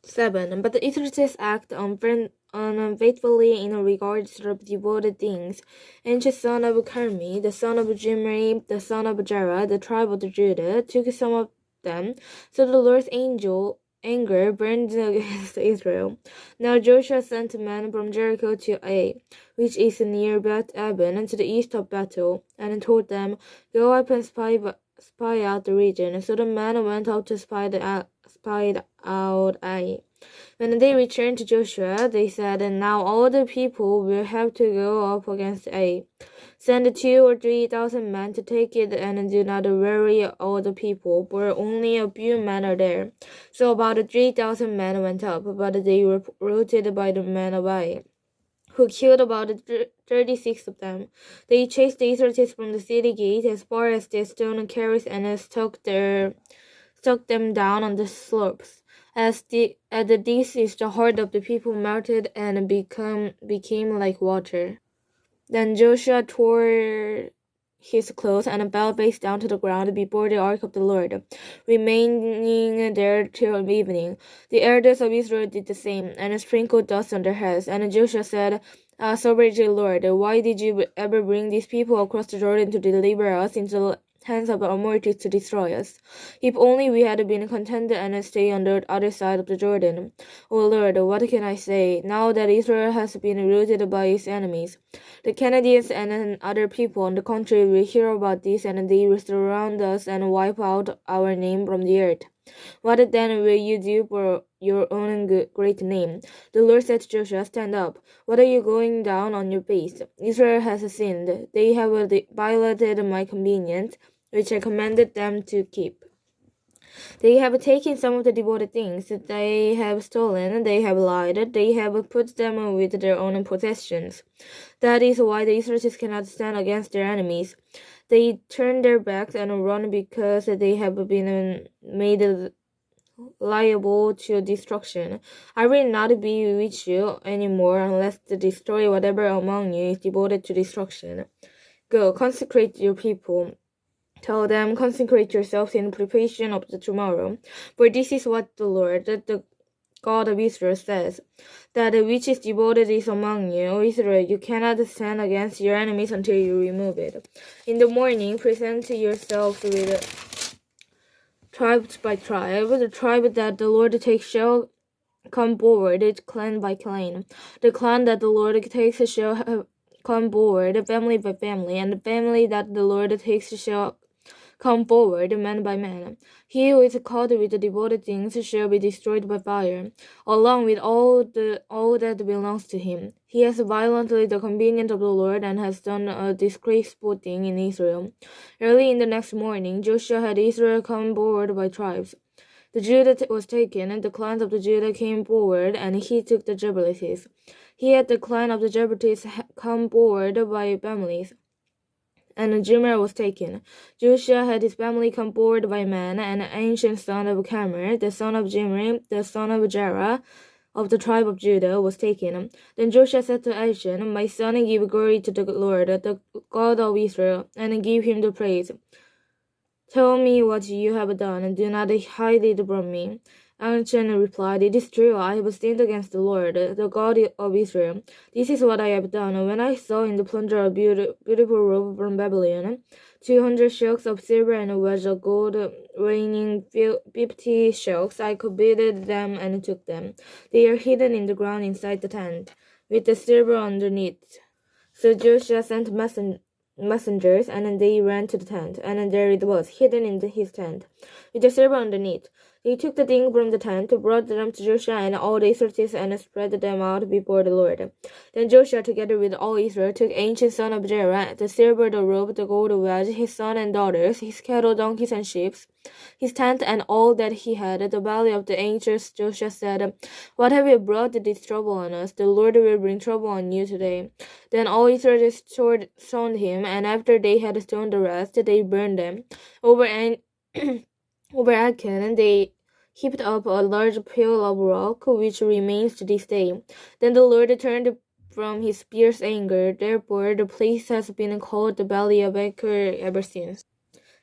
7. But the Israelites act unfaithfully in regards to devoted things. And the son of Carmi, the son of Jimri, the son of Jerah, the tribe of Judah, took some of them. So the Lord's anger burned against Israel. Now Joshua sent men from Jericho to Ai, which is near Beth-aven, to the east of Bethel, and told them, Go up and spy out the region. So the men went out to spy out Ai. When they returned to Joshua, they said, Now all the people will have to go up against Ai. Send 2,000 or 3,000 men to take it, and do not worry all the people, for only a few men are there. So about 3,000 men went up, but they were routed by the men of Ai, who killed about 36 of them. They chased the Israelites from the city gate as far as the stone quarries and struck them down on the slopes. As this is the heart of the people melted and became like water. Then Joshua tore his clothes and fell face down to the ground before the ark of the Lord, remaining there till evening. The elders of Israel did the same, and sprinkled dust on their heads. And Joshua said, Sovereign Lord, why did you ever bring these people across the Jordan to deliver us into the hands of the Amorites to destroy us? If only we had been content and stayed on the other side of the Jordan. O Lord, what can I say, now that Israel has been routed by its enemies? The Canaanites and other people on the country will hear about this, and they will surround us and wipe out our name from the earth. What then will you do for your own great name? The Lord said to Joshua, Stand up. What are you going down on your face? Israel has sinned. They have violated my commandment, which I commanded them to keep. They have taken some of the devoted things. They have stolen. They have lied. They have put them with their own possessions. That is why the Israelites cannot stand against their enemies. They turn their backs and run because they have been made liable to destruction. I will not be with you anymore unless to destroy whatever among you is devoted to destruction. Go, consecrate your people. Tell them, consecrate yourselves in preparation of the tomorrow. For this is what the Lord, the God of Israel, says, that which is devoted is among you, O Israel. You cannot stand against your enemies until you remove it. In the morning, present yourselves with tribes by tribe. The tribe that the Lord takes shall come forward, clan by clan. The clan that the Lord takes shall come forward, family by family, and the family that the Lord takes shall come forward, man by man. He who is caught with the devoted things shall be destroyed by fire, along with all that belongs to him. He has violated the commandment of the Lord and has done a disgraceful thing in Israel. Early in the next morning, Joshua had Israel come forward by tribes. The Judah was taken, and the clans of the Judah came forward, and he took the Jebusites. He had the clan of the Jebusites come forward by families, and Jimer was taken. Joshua had his family come forward by man, and an ancient son of Carmi, the son of Jimri, the son of Jerah, of the tribe of Judah, was taken. Then Joshua said to Achan, My son, give glory to the Lord, the God of Israel, and give him the praise. Tell me what you have done, and do not hide it from me. Achan replied, It is true, I have sinned against the Lord, the God of Israel. This is what I have done. When I saw in the plunder a beautiful robe from Babylon, 200 shekels of silver and a wedge of gold weighing 50 shekels, I coveted them and took them. They are hidden in the ground inside the tent, with the silver underneath. So Joshua sent messengers, and they ran to the tent, and there it was, hidden in his tent, with the silver underneath. They took the thing from the tent, brought them to Joshua and all the Israelites, and spread them out before the Lord. Then Joshua, together with all Israel, took Achan son of Jerah, the silver, the robe, the gold wedge, his son and daughters, his cattle, donkeys, and sheep, his tent, and all that he had. At the valley of the angels, Joshua said, What have you brought this trouble on us? The Lord will bring trouble on you today. Then all Israel stoned him, and after they had stoned the rest, they burned them. Over Achan, they heaped up a large pile of rock, which remains to this day. Then the Lord turned from his fierce anger. Therefore, the place has been called the Valley of Achor ever since.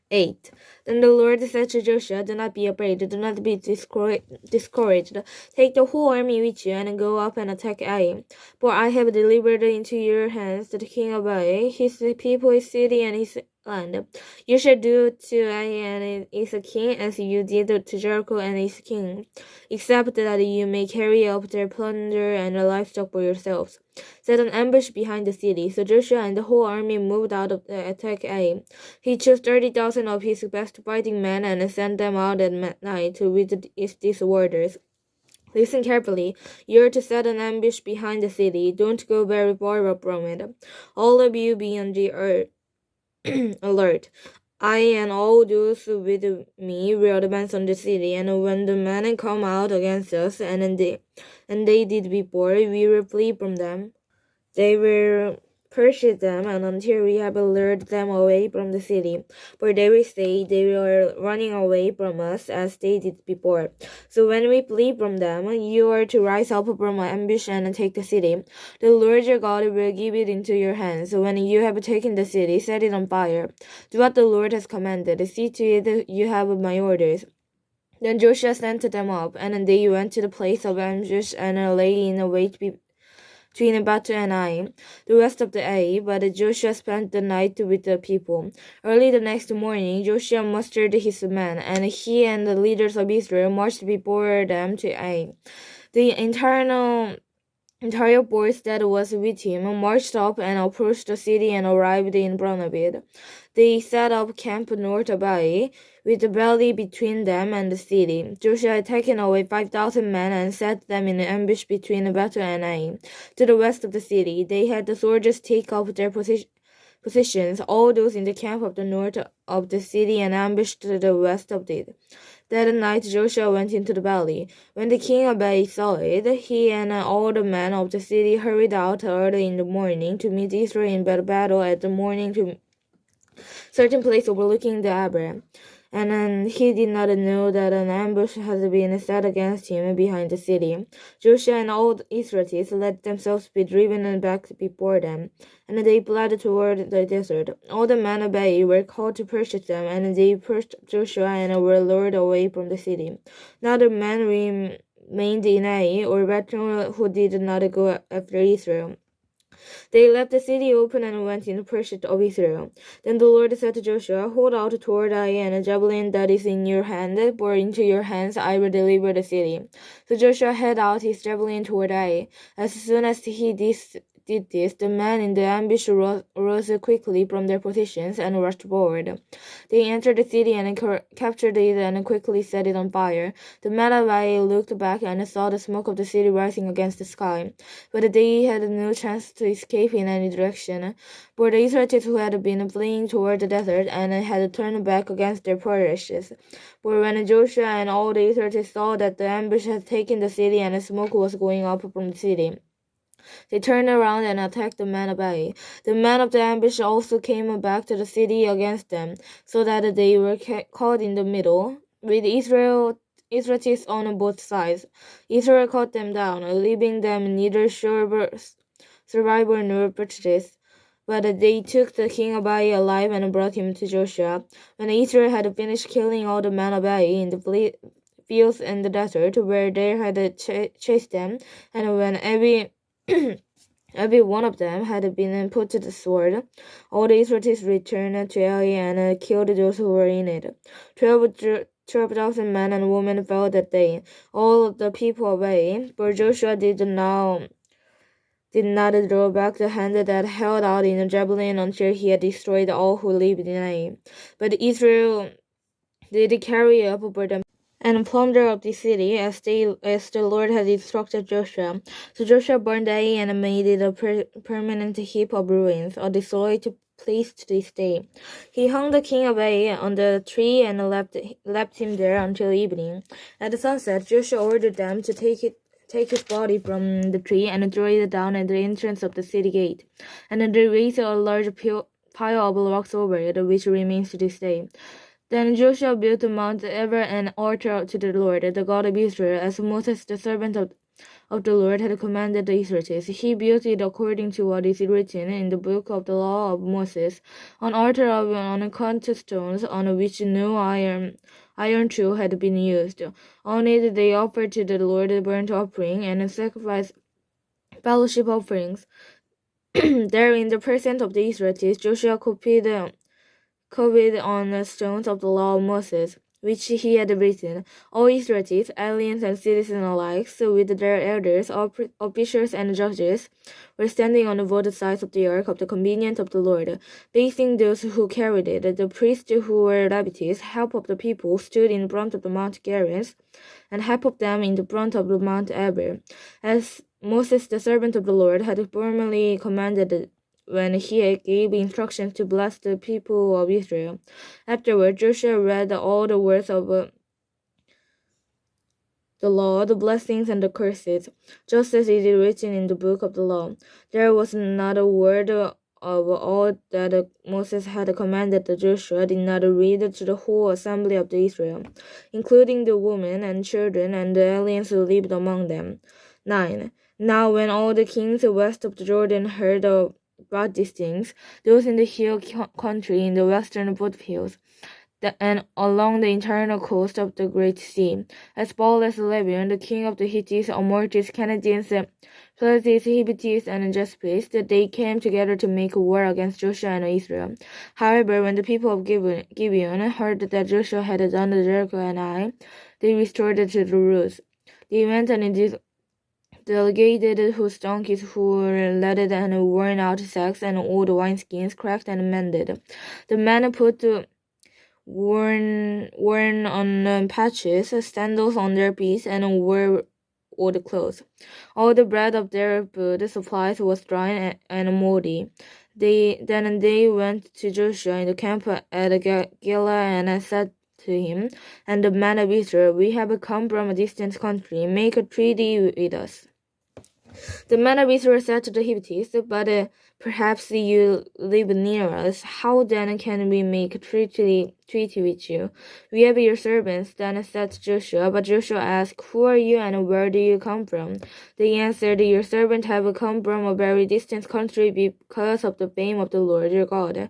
8. Then the Lord said to Joshua, "Do not be afraid, do not be discouraged. Take the whole army with you and go up and attack Ai. For I have delivered into your hands the king of Ai, his people, his city, and his land. You shall do to Ai and its king as you did to Jericho and its king, except that you may carry up their plunder and livestock for yourselves. Set an ambush behind the city." So Joshua and the whole army moved out of the attack Ai. He chose 30,000 of his best fighting men and sent them out at night with these orders. "Listen carefully. You are to set an ambush behind the city. Don't go very far from it. All of you be on the alert. I and all those with me will advance on the city, and when the men come out against us, and they did before, we will flee from them. They will pursue them until we have lured them away from the city, for they will say they were running away from us as they did before. So when we flee from them, you are to rise up from ambush and take the city. The Lord your God will give it into your hands. When you have taken the city, set it on fire. Do what the Lord has commanded. See to it you have my orders." Then Joshua sent them up, and they went to the place of ambush and lay in wait between Batu and Ai, the west of the Ai, but Joshua spent the night with the people. Early the next morning, Joshua mustered his men, and he and the leaders of Israel marched before them to Ai. The entire force that was with him marched up and approached the city and arrived in front of it. They set up camp north of Ai, with the valley between them and the city. Joshua had taken away 5,000 men and set them in ambush between Bethel and Ai, to the west of the city. They had the soldiers take up their positions, all those in the camp of the north of the city, and ambushed to the west of it. That night Joshua went into the valley. When the king of Ai saw it, he and all the men of the city hurried out early in the morning to meet Israel in battle at the morning to certain place overlooking the Abra. And he did not know that an ambush had been set against him behind the city. Joshua and all the Israelites let themselves be driven back before them, and they fled toward the desert. All the men of Ai were called to pursue them, and they pursued Joshua and were lured away from the city. Now the men remained in Ai or Bethel who did not go after Israel. They left the city open and went in pursuit of Israel. Then the Lord said to Joshua, "Hold out toward Ai, and a javelin that is in your hand, for into your hands I will deliver the city." So Joshua held out his javelin toward Ai. As soon as he did this, the men in the ambush rose quickly from their positions and rushed forward. They entered the city and captured it and quickly set it on fire. The men of Ai looked back and saw the smoke of the city rising against the sky, but they had no chance to escape in any direction, for the Israelites who had been fleeing toward the desert and had turned back against their perishes. For when Joshua and all the Israelites saw that the ambush had taken the city and smoke was going up from the city, they turned around and attacked the men of Ai. The men of the ambush also came back to the city against them, so that they were caught in the middle, with Israelites on both sides. Israel cut them down, leaving them neither survivor nor purchase. But they took the king of Ai alive and brought him to Joshua. When Israel had finished killing all the men of Ai in the fields and the desert where they had chased them, and when every one of them had been put to the sword, all the Israelites returned to Ai and killed those who were in it. 12,000 men and women fell that day, all the people of Ai, for Joshua did not draw back the hand that held out in a javelin until he had destroyed all who lived in Ai. But Israel did carry up for them and plunder of the city as the Lord had instructed Joshua. So Joshua burned Ai and made it a permanent heap of ruins, a desolate place to this day. He hung the king of Ai on the tree and left him there until evening. At sunset, Joshua ordered them to take his body from the tree and throw it down at the entrance of the city gate, and they raised a large pile of rocks over it, which remains to this day. Then Joshua built Mount Eber an altar to the Lord, the God of Israel, as Moses, the servant of of the Lord had commanded the Israelites. He built it according to what is written in the book of the law of Moses, an altar of uncut stones on which no iron tool had been used. On it they offered to the Lord a burnt offering and sacrificed fellowship offerings. There, in the presence of the Israelites, Joshua copied on the stones of the law of Moses, which he had written. All Israelites, aliens and citizens alike, so with their elders, officials and judges, were standing on both sides of the ark of the covenant of the Lord, facing those who carried it. The priests, who were Levites, half of the people, stood in front of the Mount Gerizim, and half of them in the front of the Mount Ebal, as Moses, the servant of the Lord, had formerly commanded when he gave instructions to bless the people of Israel. Afterward, Joshua read all the words of the law, the blessings and the curses, just as it is written in the book of the law. There was not a word of all that Moses had commanded that Joshua did not read to the whole assembly of the Israel, including the women and children and the aliens who lived among them. 9. Now when all the kings west of the Jordan heard about these things, those in the hill country in the western foothills, and along the internal coast of the Great Sea, as well as Lebanon, the king of the Hittites, Amorites, Canaanites, Perizzites, Hivites, and Jebusites, that they came together to make war against Joshua and Israel. However, when the people of Gibeon heard that Joshua had done the Jericho and Ai, they restored it to the roots. They went and delegated whose donkeys who were leaded and worn out sacks and old wineskins, cracked and mended. The men put worn on patches, sandals on their feet, and wore old clothes. All the bread of their food supplies was dry and moldy. Then they went to Joshua in the camp at Gilgal and said to him and the men of Israel, "We have come from a distant country. Make a treaty with us." The men of Israel said to the Hivites, "But perhaps you live near us. How then can we make a treaty with you? We are your servants." Then said Joshua. But Joshua asked, "Who are you and where do you come from?" They answered, "Your servants have come from a very distant country because of the fame of the Lord your God.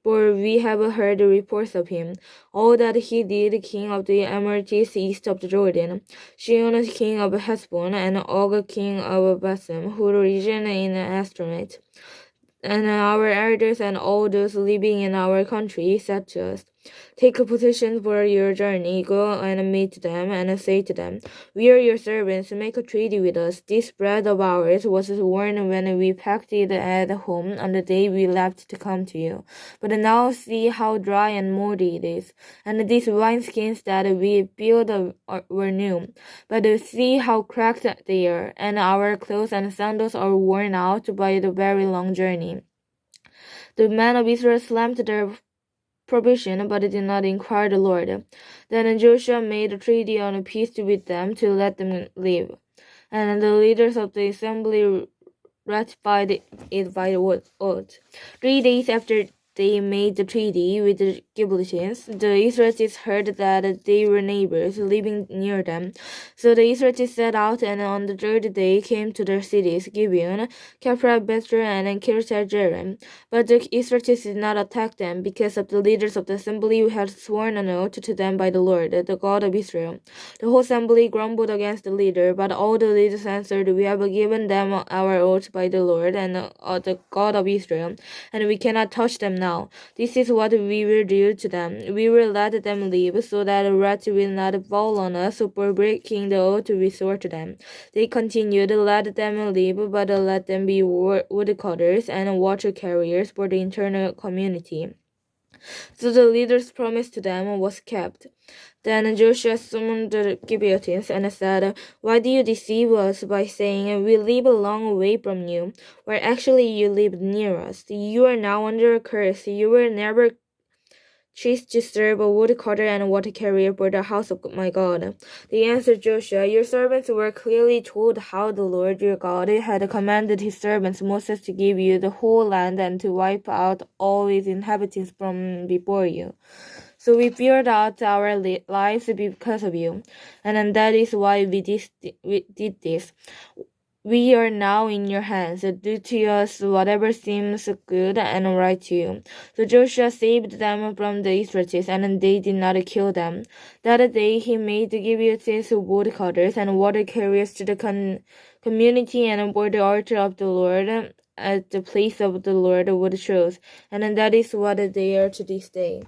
For we have heard reports of him, all that he did, king of the Amorites east of the Jordan, Sihon king of Heshbon, and Og king of Bashan, who region in Astronath. And our elders and all those living in our country said to us, 'Take a position for your journey, go and meet them, and say to them, We are your servants, make a treaty with us. This bread of ours was worn when we packed it at home on the day we left to come to you. But now see how dry and moldy it is, and these wineskins that we filled were new. But see how cracked they are, and our clothes and sandals are worn out by the very long journey.' The men of Israel slammed their provision, but did not inquire the Lord. Then Joshua made a treaty on peace with them to let them live. And the leaders of the assembly ratified it by oath. 3 days after they made the treaty with the Gibeonites, the Israelites heard that they were neighbors living near them. So the Israelites set out, and on the third day came to their cities, Gibeon, Kephra, Bethel, and Kirjath-jearim. But the Israelites did not attack them, because of the leaders of the assembly who had sworn an oath to them by the Lord, the God of Israel. The whole assembly grumbled against the leader, but all the leaders answered, "We have given them our oath by the Lord and the God of Israel, and we cannot touch them now. This is what we will do to them. We will let them live, so that wrath will not fall on us for breaking the oath we swore to them." They continued, "Let them live, but let them be woodcutters and water carriers for the internal community." So the leader's promise to them was kept. Then Joshua summoned the Gibeonites and said, "Why do you deceive us by saying, 'We live a long way from you,' where actually you live near us? You are now under a curse. You will never cease to serve a woodcutter and a water carrier for the house of my God." They answered Joshua, "Your servants were clearly told how the Lord your God had commanded his servant Moses to give you the whole land and to wipe out all its inhabitants from before you. So we feared out our lives because of you, and that is why we did this. We are now in your hands. Do to us whatever seems good and right to you. So Joshua saved them from the Israelites, and they did not kill them. That day he made Gibeonites wood cutters and water carriers to the community and bore the altar of the Lord at the place of the Lord wood shows, and that is what they are to this day.